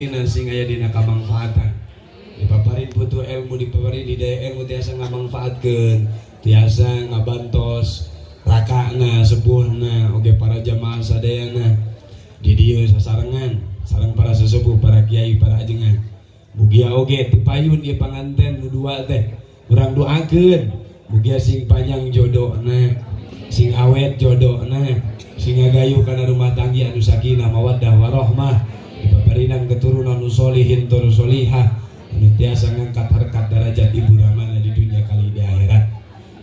sing aya dina kamanfaatan dipaparin putu ilmu dipaparin di daya ilmu tiasa ngamanfaatkeun tiasa ngabantos rakana sepuhna oge para jamaah sadayana di dieu sasarengan sareng para sesepuh para kiai para ajengan mugia oge tipayun ieu panganten nu dua teh urang doakeun mugia sing panjang jodohna sing awet jodohna sing ngagayu kana rumah tangga anu sakinah mawaddah warahmah dipabarinan keturunan nu solihin tur solihah anu tiasa ngangkat harkat derajat ibu ramana di dunia kali di akhirat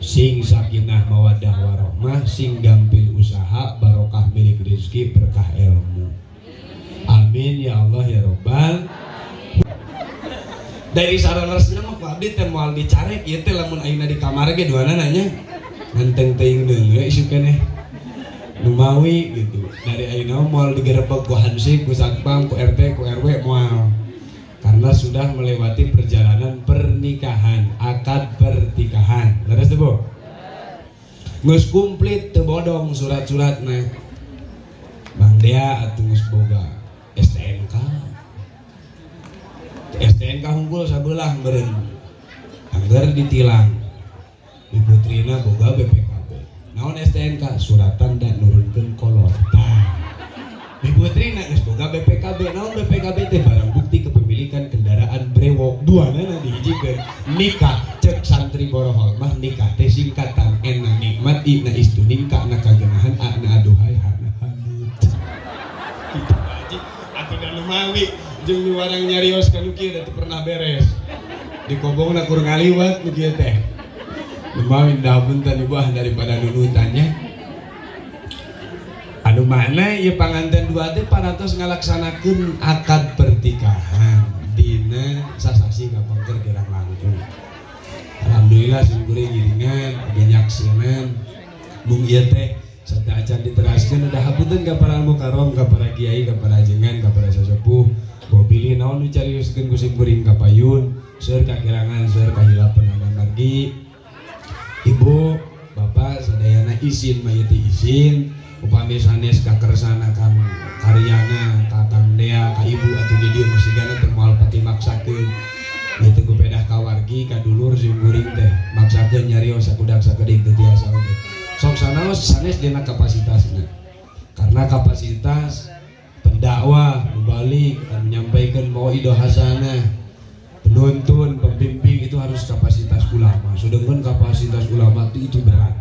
sing sakinah mawaddah warahmah sing gampil usaha barokah milik rezeki berkah ilmu amin ya Allah ya robbal dari saranesna mah ku abdi teh moal dicarek ieu teh lamun ayeuna di kamar ge duana nanya nganteng teuing deung isu keneh numawi gitu dari ayeuna moal digerebek ku hansip ku satpam ku RT ku RW moal karena sudah melewati perjalanan pernikahan akad pertikahan leres teh Bu geus komplit teu bodong surat-suratna Bang Dea atuh geus boga STNK unggul sabelah meureun angger ditilang di putrina boga BPKB naon STNK suratan dan nurunkeun kolor di putrina geus boga BPKB naon BPKB teh barang bukti kepemilikan kendaraan brewok duana dihijikeun nikah cek santri borohol mah nikah teh singkatan ena nikmat ina istuning kana kagenahan ana aduhai hana handut kitu aja atuh da lumawi jeung nu warang nyarios ka nu kieu da teu pernah beres di kobongna kur ngaliwat nu kieu teh lumawi da punten ibu daripada nunutannya anu mana ieu panganten dua teh parantos ngalaksanakeun akad pertikahan dina sasasi kapangker kirang langkung alhamdulillah sing kuring giringan oge nyaksieun mung ieu teh sadaacan diteraskeun udah hapunten ka para mukarrom ka para kiai ka para ajengan ka para sesepuh bawa pilih naon nu carioskeun ku sing kuring kapayun seueur kakirangan seueur kahilapan margi ibu bapak sadayana izin mah ieu izin upami sanes kakersana kang karyana ka Kang Dea ka ibu atuh di dieu masigana teu moal pati maksakeun ieu teh kupedah kawargi ka dulur sing kuring teh maksakeun nyarios sakudak sakedik teu tiasa oge sok sanaos sanes dina kapasitasna karena kapasitas pendakwah mubalik menyampaikan mauidhah hasanah penuntun pembimbing itu harus kapasitas ulama sedangkan kapasitas ulama itu berat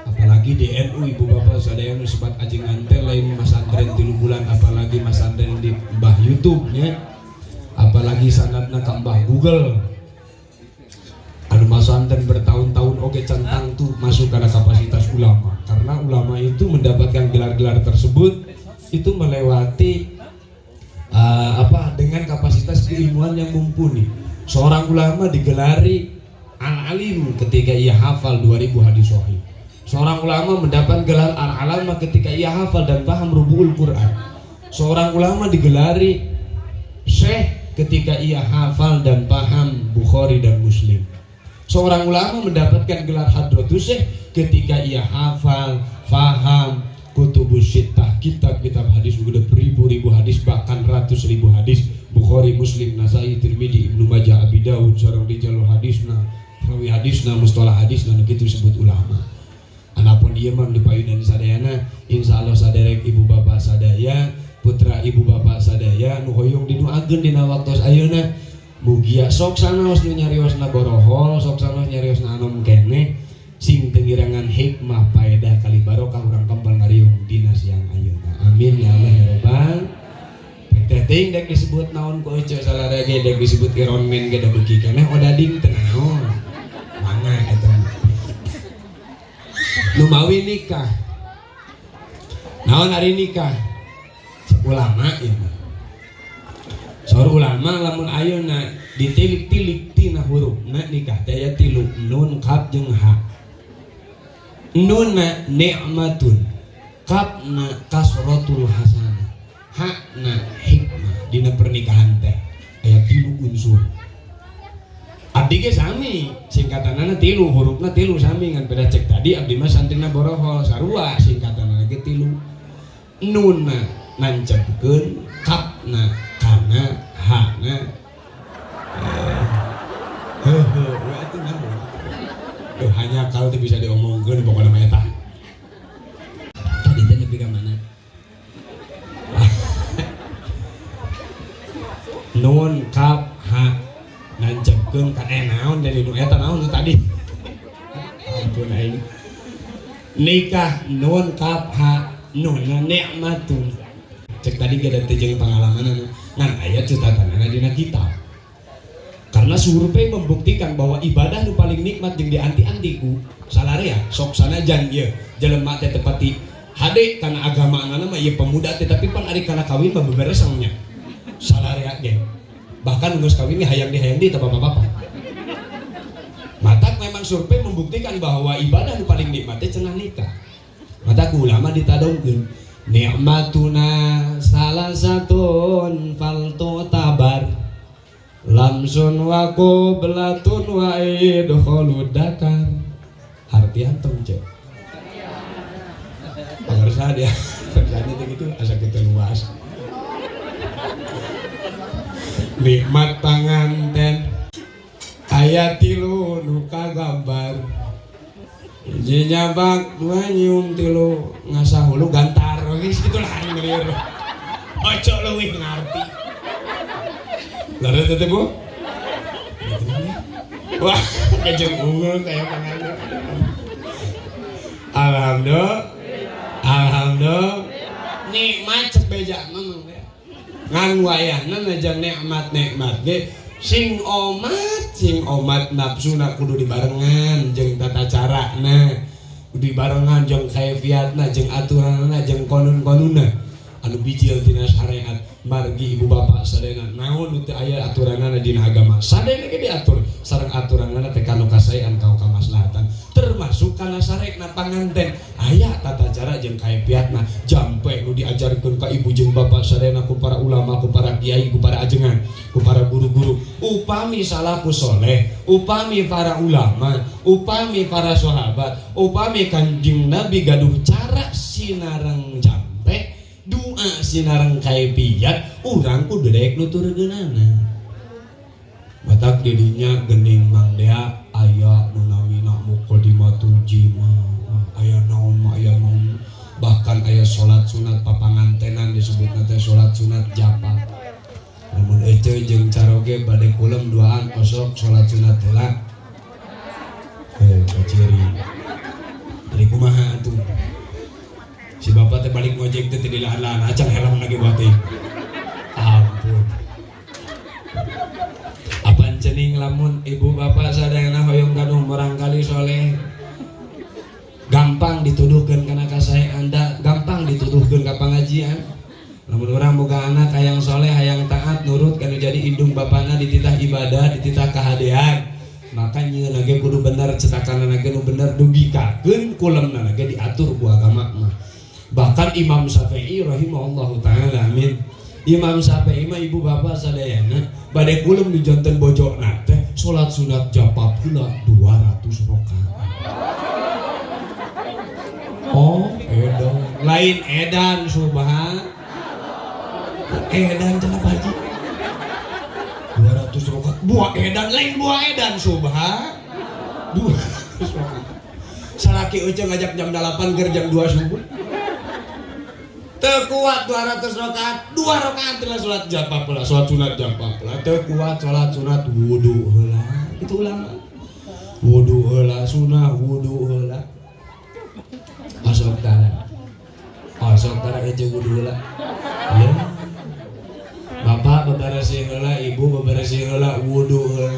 apalagi di NU ibu bapak sadayana sebat ajengan teh lain masantren 3 bulan apalagi masantren di mbah YouTube nya apalagi sanadna ka mbah Google anu masantren bertahun-tahun oke centang tuh masuk karena kapasitas ulama karena ulama itu mendapatkan gelar-gelar tersebut itu melewati dengan kapasitas keilmuan yang mumpuni seorang ulama digelari al-alim ketika ia hafal 2000 hadis sahih seorang ulama mendapat gelar al-alama ketika ia hafal dan paham rubu'ul Quran seorang ulama digelari syekh ketika ia hafal dan paham Bukhari dan Muslim seorang ulama mendapatkan gelar hadratus syekh ketika ia hafal paham kutubus sittah kitab-kitab hadis udah beribu-ribu hadis bahkan ratus ribu hadis Bukhari Muslim Nasai Tirmidzi Ibnu Majah Abi Daud sareng rijalul hadisna rawi hadisna mustalah hadisna kitu disebut ulama anapun ieu mah dipayunan sadayana insyaallah saderek ibu bapak sadaya putra ibu bapak sadaya nu hoyong dinuakeun dina waktos ayeuna mugia sok sanaos nu nyariosna borohol sok sanaos nyariosna anom keneh sing tengirangan hikmah faedah kali barokah urang kembal ngariung dina siang ayeuna amin ya Allah ya robbal teh teuing dek disebut naon ku ece salara ge dek disebut Iron Man ge da beuki keneh odading teu naon mangga eta nu mawi nikah naon ari nikah ulama ieu saur ulama lamun ayeuna ditilik-tilik tina hurufna nikah teh aya 3 nun kaf jeung ha nunna ni'matun kapna kasratul hasanah hakna hikmah dina pernikahan teh aya 3 unsur abdi ge sami singkatanana 3 hurufna 3 sami ngan beda cek tadi abdi mah santrina borohol sarua singkatanana ge 3 nunna nancepkeun kapna kana nun kaf ha nancepkeun ka naon dari nu eta naon nu tadi ampun aing nikah nun kaf ha nun nikmatun cek tadi kada teh jeung pengalaman ngan aya cetatanana dina kitab karena survei membuktikan bahwa ibadah nu paling nikmat jeung dianti-antiku salarea sok sanajan ieu jelema teh tepati hade kana agamana mah ieu pemuda teh tapi pan ari kana kawin mah beberesangnya salarea ge bahkan geus kawin ge hayang di teu bapak-bapak mata memang survei membuktikan bahwa ibadah nu paling nikmat teh cenah nikah mata ku ulama ditadongkeun nikmatuna salah satun faltu tabar lamsun wa qoblatun wa idkhulu dakar hartian tong cek pangarsa dia kerjanya tuh gitu asa kita luas nikmat panganten aya tilu nu kagambar hiji nyabak dua nyium tilu ngasah hulu gantar geus kitu lah ngeueur ojo leuwih ngarti laras teh Bu wah kejeng unggul kayak panganan alhamdulillah nikmat cek beja memang ngan wayahna najan nikmat ge sing omat nafsuna kudu dibarengan jeung tata carana kudu dibarengan jeung kaifiatna jeung aturanna jeung konun-konunna anu bijil dina syariat margi ibu bapak sadayana naon teu aya aturanna dina agama sadayana ge diatur sareng aturanna teh kanu kasaean kau kamaslahatan termasuk kana sarekna panganten aya tata cara jeung kaifiatna jampe nu diajarkeun ka ibu jeung bapak sadayana ku para ulama ku para kiai ku para ajengan ku para guru-guru upami salafus saleh upami para ulama upami para sahabat upami Kanjeng Nabi gaduh cara sinareng jampe doa sinareng kaifiat urang kudu daek nuturkeunana matak didinya geuning Mang Dea aya nu namina muqaddimatul jima aya naon bahkan aya salat sunat papangantenan disebutna teh salat sunat japa lamun ece jeung caroge bade kulem duaan osok salat sunat heula kaciri dari kumaha atuh si bapak teh balik ngojek teh di lahan-lahan acan helm lagi buat teh ampun apaan cening lamun ibu bapak sadayana hoyong gaduh barangkali soleh gampang dituduhkeun kana kasaean anda gampang dituduhkeun ka pangajian lamun urang boga anak hayang soleh hayang taat nurut kanu jadi indung bapana dititah ibadah dititah kahadean maka nyieun ge kudu bener cetakanna ge nu bener dugikakeun kulemna ge diatur ku agama mah bahkan Imam Syafi'i rahimahullahu ta'ala amin Imam Syafi'i mah ibu bapak sadayana bade kulum dijonten bojokna teh salat sunat japa pula 200 rakaat oh edan lain edan subhan edan cenah haji 200 rakaat buah edan lain buah edan subhan 200 rakaat salaki euceung ngajak jam 8 keur jam 2 subuh teu kuat 200 rakaat 2 rakaat lah salat japa pula salat sunat japa pula teu kuat salat sunat wudu heula itu ulama wudu heula sunah wudu heula asok tara ece wudu heula ya bapak beberesi heula ibu beberesi heula wudu heula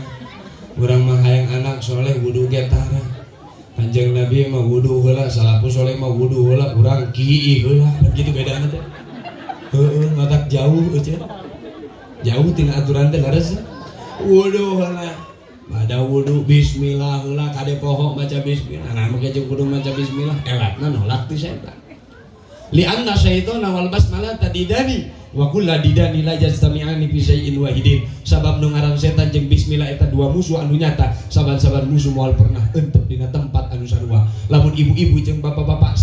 urang mah hayang anak soleh wudu ge tara Kanjeng Nabi mah wudu heula salafus saleh mah wudu heula urang kieu heula begitu bedana teh heueuh matak jauh euy jauh tina aturan teh laras wudu heula bada wudu bismillah heula kade poho maca bismillah nah make jeung kudu maca bismillah elatna nolak ti setan li anna syaitana wal basmalah tadidani wa kullu didani la yastami'ani fi syai'in wahidin sabab nu ngaran setan jeung bismillah eta dua musuh anu nyata saban-saban musuh moal pernah euntep dina tempat anu sarua lamun ibu-ibu jeung bapak-bapak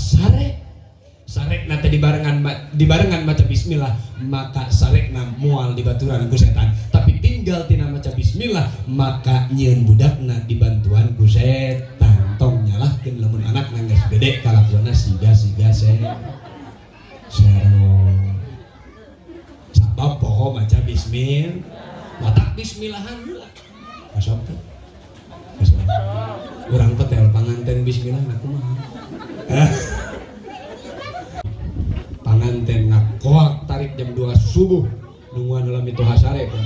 sarekna teh dibarengan maca bismillah maka sarekna moal dibaturan ku setan tapi tinggal tina maca bismillah maka nyieun budakna dibantuan ku setan tong nyalahkeun lamun anakna geus gede kalakuanna siga-siga sareng sabab poho maca bismillah batak bismillahan heula asap teh urang petel panganten bismillah aku mah panganten ngakoak tarik jam 2 subuh nungguan dalam itu hasare kan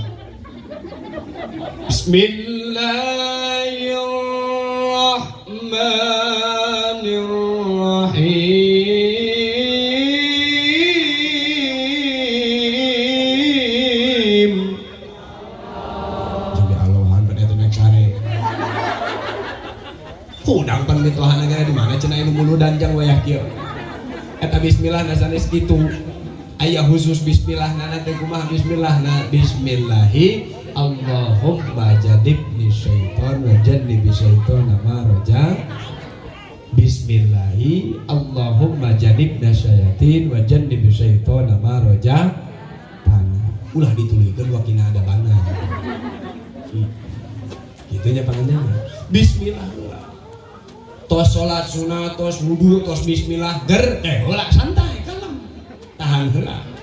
Bismillahirrahmanirrahim jadi alohan pada itu naik sare udang pan mitohan negara di mana cenah anu mulu danjang wayah kieu eta bismillah nasanes kitu aya khusus bismillah nana teh kumaha bismillah na bismillahi Allahumma jannibni syaiton wa jannibi syaitona ma raja bismillahi Allahumma jannibna syayatin wa jannibi syaitona ma raja pana ulah ditulikeun wakina ada bana kitu nya pangannya bismillah tos salat sunat tos wudu tos bismillah ger heula santai kalem tahan heula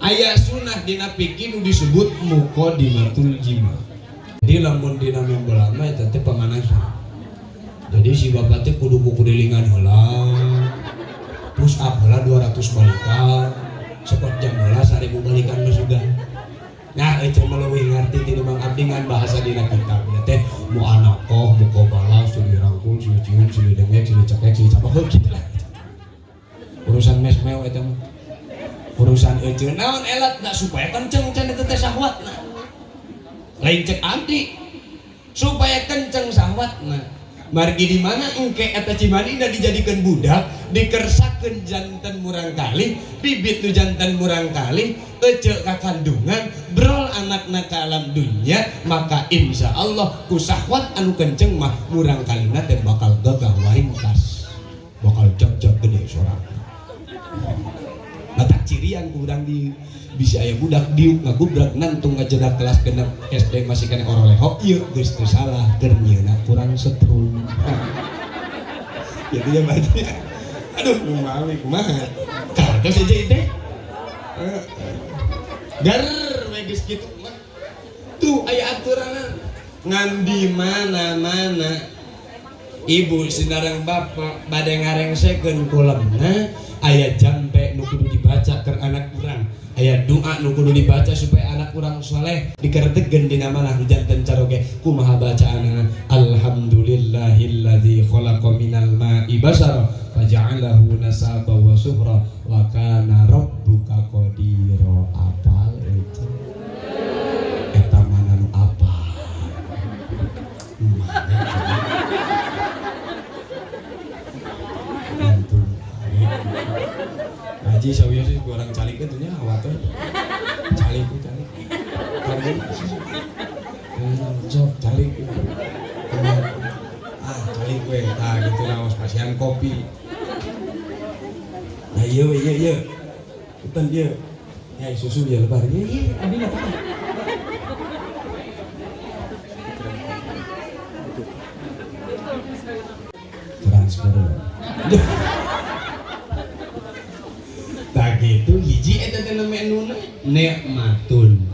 aya sunah dina fikih nu disebut muqaddimatul jima jadi lamun dina membelah mah eta teh pamanasan jadi si bapak teh kudu kukudilingan heula push up heula 200 balikan sepot jam heula 1000 balikan mah sudah nah itu melalui ngerti di Mang Abdi ngan bahasa dina kitab teh mu anakoh mu qobala suli rangkul suli cium suli dengek suli cekek suli capok kitu lah urusan mesmeo eta mah urusan euceun naon elat da supaya kenceng can teh syahwatna lain cek abdi supaya kenceng syahwatna margi di mana engke eta cimanina dijadikeun budak dikersakeun janten murang kali bibit nu janten murang kali ece ka kandungan brol anakna ka alam dunya maka insya Allah ku syahwat anu kenceng mah murang kalina teh bakal gagah waringkas bakal jog-jog gede sorangan nah tak cirian ku urang di bisa aya budak diuk ngagubrak nantung ngajedak kelas genep SD masih kena oroleho ieu geus teu salah keur nyieuna kurang setrum jadi ya baca aduh kumaha kumaha kartos saja itu gar we geus kitu mah tuh aya aturanna ngan di mana-mana ibu sinareng bapak bade ngarengsekeun kulemna aya jampe nu kudu dibaca keur anak urang aya doa nu kudu dibaca supaya anak urang soleh dikeretegeun dina manah janten caroge kumaha bacaana alhamdulillahilladzi khalaqa minal ma'i basara faja'alahu nasaba wa suhra wa kana rabbuka qadira apal itu eta mana nu apal Haji sawiya sih orang calik itu nya awatur calik itu calik karena sok calik calik gue gitu lah spasian kopi nah iya utan dia ya susu ya lebar iya abi nggak tahu transfer tak gitu hiji eta teh menuna nikmatun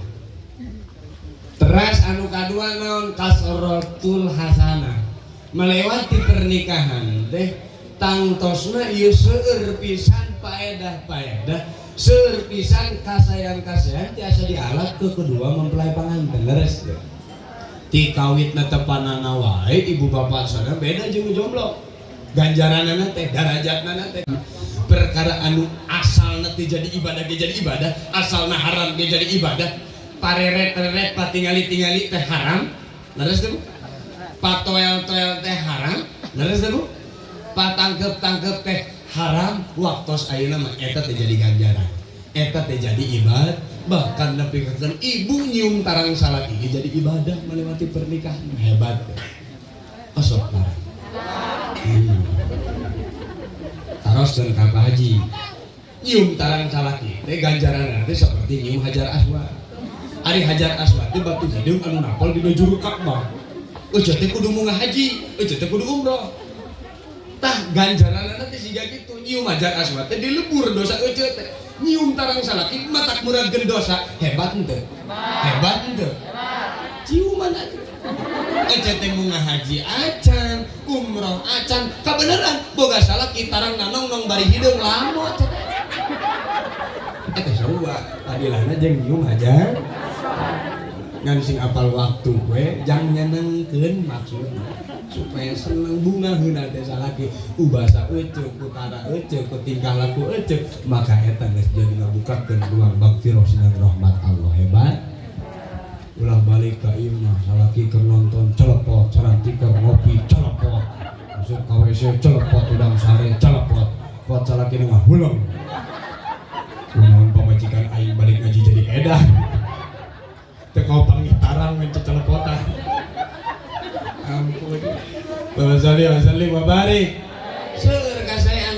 teras anu kadua naon kasratul hasanah melewati pernikahan teh tangtosna ieu seueur pisan paedah seueur pisan kasayan-kasayan tiasa dialat ke kedua mempelai panganten leres ti kawitna tepanana wae ibu bapak sana beda jeung jomblo ganjaranana teh darajatna teh perkara anu asalna teh jadi ibadah ge jadi ibadah asalna haram ge jadi ibadah pareret-reret patingali-tingali teh haram leres teh patoel-toel teh haram leres teh patangkep-tangkep teh haram waktos ayeuna mah eta teh jadi ganjaran eta teh jadi ibadah bahkan nepikeun ibu nyium tarang salat ieu jadi ibadah melewati pernikahan hebat asok parah taros dan kakak haji nyium tarang salaki teh ganjaran teh seperti nyium hajar aswad ari hajar aswad teh batu hideung anu napol dina juru Ka'bah eueuh teh kudu munggah haji eueuh teh kudu umroh tah ganjaran teh siga kitu nyium hajar aswad teh dilebur dosa eueuh teh nyium tarang salaki matak murad gendosa hebat ente ciuman aja ece teh bunga haji acan umroh acan kabeneran boga salaki tarang nanong nong bari hideung lamot eta sarua padilahna jeung nyium aja ngan sing apal waktu we jang nyenengkeun maksudna supaya seneng bunga heuna teh salaki ubasa euceuk utara euceuk tingkah laku euceuk maka eta geus jadi ngabukakeun ruang magfirah sinan rahmat Allah hebat ulah balik ka imah salaki keur nonton celepot saranti keur ngopi celepot masuk ka WC celepot udang sare celepot pot salaki nu ngahuleng kunaon pamajikan aing balik ngaji jadi edan tekau pangitarang mencecelepotan ampun Bapak Salih Babarik seueur kasaean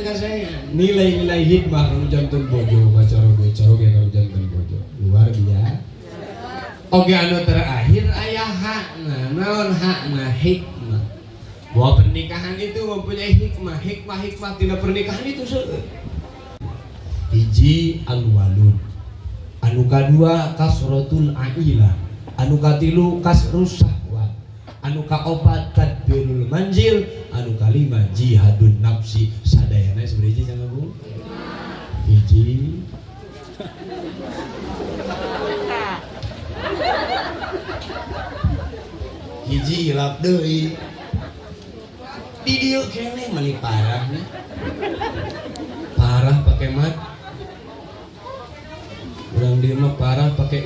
nilai-nilai hikmah kalau jantung bojo caroge kalau jantung bojo luar biasa oke anu terakhir aya hakna naon hakna hikmah bahwa pernikahan itu mempunyai hikmah tina pernikahan itu seueur hiji al-walud anu kadua kasratul ailah anu katilu kasrus syahwat anu kaopat tadbirul manzil anu kalima jihadun nafsi sadayana seberiji cenah Bu hiji hilap deui di dieu keneh mani parah pakai mat urang dia mah parah pakai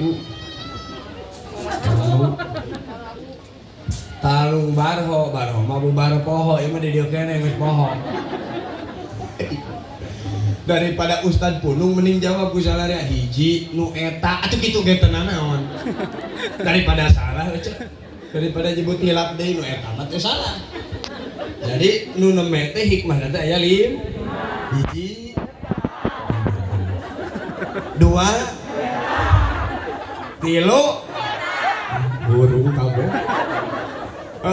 talung barho mah bubar poho ieu mah di dieu keneh geus poho daripada Ustad Punung mending jawab ku salaria hiji nu eta atuh kitu ge tenan naon daripada salah daripada nyebut hilap deui nu eta mah teh salah jadi nu nemeh teh hikmah teh aya lim hiji dua tilu burung kabeh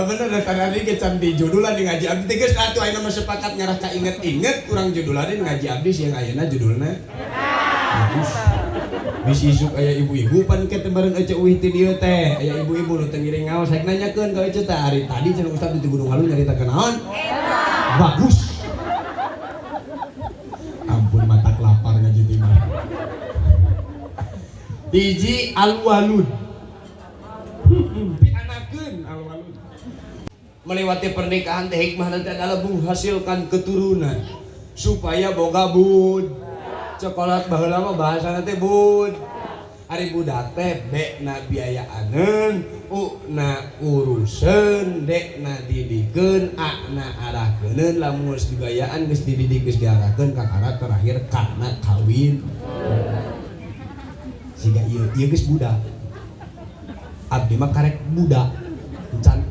bener da tadi ge can di judulan di ngaji abdi geus atuh ayeuna mah sepakat ngarah ka inget-inget urang judulan di ngaji abdi siang ayeuna judulna bagus bisi isuk aya ibu-ibu pan kita bareng ece uih ti dieu teh aya ibu-ibu nu teu ngiring ngaos saek nanyakeun ka ece teh ari tadi cenah Ustad di Gunung Alun nyarita kenaon bagus ampun matak lapar ngaji ti mah hiji al-walud pianakeun al-walud melewati pernikahan teh hikmah nanti adalah menghasilkan keturunan supaya boga bud cokolat baheula mah bahasana teh bud ari budak teh bekna biayaaneun na uruseun dekna didikeun akna arahkeuneun lamun geus dibayaan geus dididik geus diarahkeun ka karat terakhir kana kawin siga ieu geus budak abdi mah karek budak can